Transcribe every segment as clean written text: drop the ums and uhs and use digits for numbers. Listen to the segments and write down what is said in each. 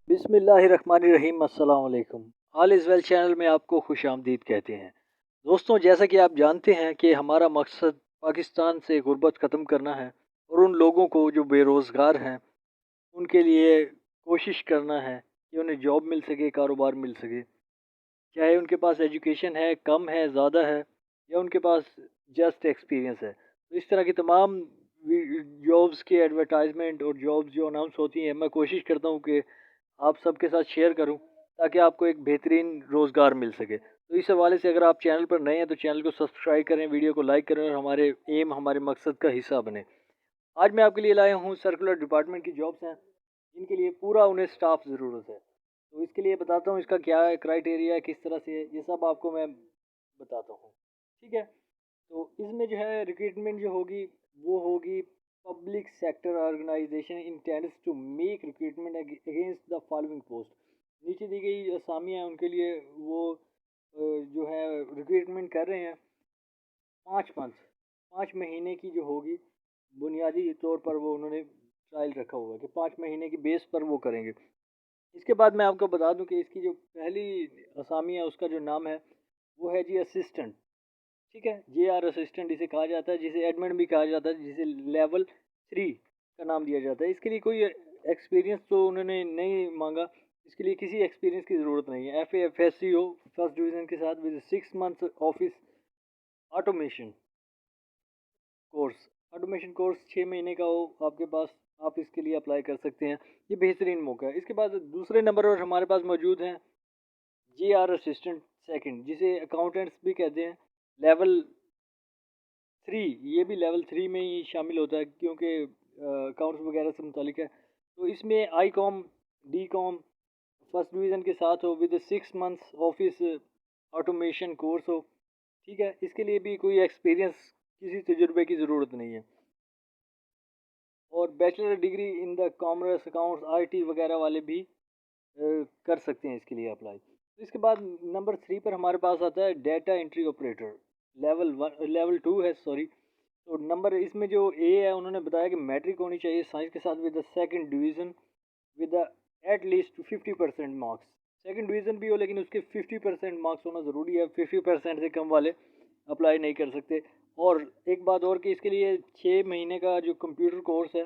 बिस्मिल्लाहिर्रहमानिर्रहीम अस्सलाम वालेकुम। ऑल इज़ वेल चैनल में आपको खुशामदीद कहते हैं। दोस्तों, जैसा कि आप जानते हैं कि हमारा मकसद पाकिस्तान से गुर्बत ख़त्म करना है और उन लोगों को जो बेरोज़गार हैं उनके लिए कोशिश करना है कि उन्हें जॉब मिल सके, कारोबार मिल सके। चाहे उनके पास एजुकेशन है, कम है, ज़्यादा है, या उनके पास जस्ट एक्सपीरियंस है। तो इस तरह की तमाम जॉब्स की एडवर्टाइजमेंट और जॉब्स जो अनाउंस होती हैं, मैं कोशिश करता हूँ कि आप सबके साथ शेयर करूं ताकि आपको एक बेहतरीन रोज़गार मिल सके। तो इस हवाले से अगर आप चैनल पर नए हैं तो चैनल को सब्सक्राइब करें, वीडियो को लाइक करें और हमारे मकसद का हिस्सा बने। आज मैं आपके लिए लाया हूं सर्कुलर डिपार्टमेंट की जॉब्स हैं जिनके लिए पूरा उन्हें स्टाफ ज़रूरत है। तो इसके लिए बताता हूँ इसका क्या क्राइटेरिया है, किस तरह से है, ये सब आपको मैं बताता हूँ। ठीक है, तो इसमें जो है रिक्रूटमेंट जो होगी वो होगी public sector organization intends to make recruitment against the following post. नीचे दी गई असामियाँ उनके लिए वो जो है रिक्रूटमेंट कर रहे हैं। 5 मंथ 5 महीने की जो होगी बुनियादी तौर पर वो उन्होंने ट्रायल रखा हुआ है कि 5 महीने की बेस पर वो करेंगे। इसके बाद मैं आपको बता दूं कि इसकी जो पहली असामी है उसका जो नाम है वो है जी असिस्टेंट। ठीक है, JR असिस्टेंट इसे कहा जाता है, जिसे एडमिन भी कहा जाता है, जिसे लेवल 3 का नाम दिया जाता है। इसके लिए कोई एक्सपीरियंस तो उन्होंने नहीं मांगा, इसके लिए किसी एक्सपीरियंस की ज़रूरत नहीं है। FA FSC हो फर्स्ट डिवीज़न के साथ with 6 month office automation course. Automation course 6 महीने का हो आपके पास, आप इसके लिए अप्लाई कर सकते हैं। ये बेहतरीन मौका है। इसके बाद दूसरे नंबर पर हमारे पास मौजूद हैं JR असिस्टेंट सेकंड, जिसे अकाउंटेंट्स भी कहते हैं। लेवल 3, ये भी लेवल 3 में ही शामिल होता है क्योंकि अकाउंट्स वगैरह से मुतालिक है। तो इसमें I.Com D.Com फर्स्ट डिवीज़न के साथ हो with 6 months office automation course हो। ठीक है, इसके लिए भी कोई एक्सपीरियंस, किसी तजुर्बे की ज़रूरत नहीं है। और bachelor degree in the commerce, accounts, IT वगैरह वाले भी कर सकते हैं इसके लिए अप्लाई। तो इसके बाद नंबर 3 पर हमारे पास आता है डेटा एंट्री ऑपरेटर। लेवल 2 है, सॉरी। तो नंबर इसमें जो ए है उन्होंने बताया कि मैट्रिक होनी चाहिए साइंस के साथ with the second division with the at least 50% marks. Second division भी हो लेकिन उसके 50% मार्क्स होना ज़रूरी है। 50% से कम वाले अप्लाई नहीं कर सकते। और एक बात और कि इसके लिए 6 महीने का जो कंप्यूटर कोर्स है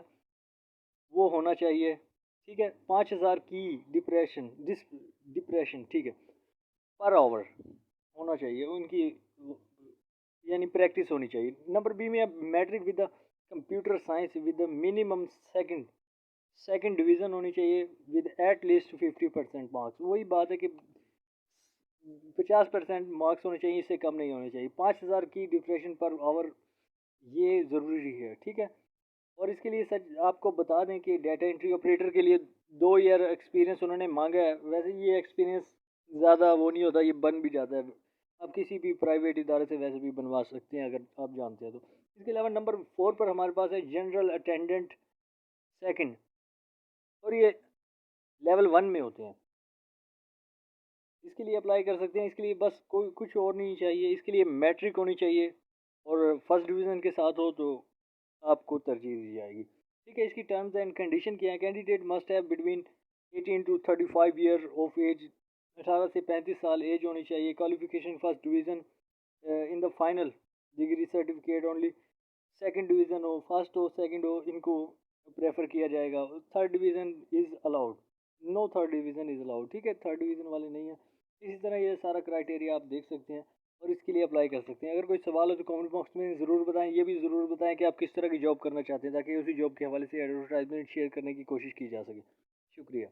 वो होना चाहिए। ठीक है, 5,000 की डिप्रेशन, ठीक है, पर आवर होना चाहिए उनकी, यानी प्रैक्टिस होनी चाहिए। नंबर बी में अब matric with the computer science with the minimum second division होनी चाहिए विद एट लीस्ट 50% मार्क्स। वही बात है कि 50% मार्क्स होने चाहिए, इससे कम नहीं होने चाहिए। 5,000 की डिप्रेशन पर आवर ये ज़रूरी है। ठीक है, और इसके लिए सच आपको बता दें कि डाटा एंट्री ऑपरेटर के लिए 2 ईयर एक्सपीरियंस उन्होंने मांगा है। वैसे ये एक्सपीरियंस ज़्यादा वो नहीं होता, ये बन भी जाता है। आप किसी भी प्राइवेट इदारे से वैसे भी बनवा सकते हैं अगर आप जानते हैं तो। इसके अलावा नंबर 4 पर हमारे पास है जनरल अटेंडेंट सेकंड, और ये लेवल 1 में होते हैं। इसके लिए अप्लाई कर सकते हैं। इसके लिए बस कोई कुछ और नहीं चाहिए, इसके लिए मैट्रिक होनी चाहिए और फर्स्ट डिवीज़न के साथ हो तो आपको तरजीह दी जाएगी। ठीक है, इसकी टर्म्स एंड कंडीशन क्या है? Candidate must have between 18 to 35 year of age, 18 से 35 साल एज होनी चाहिए। Qualification first division in the final degree certificate only. Second division हो, फर्स्ट हो, सेकंड हो, इनको प्रेफर किया जाएगा। Third division is allowed, no third division is allowed. ठीक है, थर्ड डिवीज़न वाले नहीं है। इसी तरह ये सारा क्राइटेरिया आप देख सकते हैं और इसके लिए अप्लाई कर सकते हैं। अगर कोई सवाल हो तो कमेंट बॉक्स में ज़रूर बताएं। ये भी ज़रूर बताएं कि आप किस तरह की जॉब करना चाहते हैं ताकि उसी जॉब के हवाले से एडवर्टाइजमेंट शेयर करने की कोशिश की जा सके। शुक्रिया।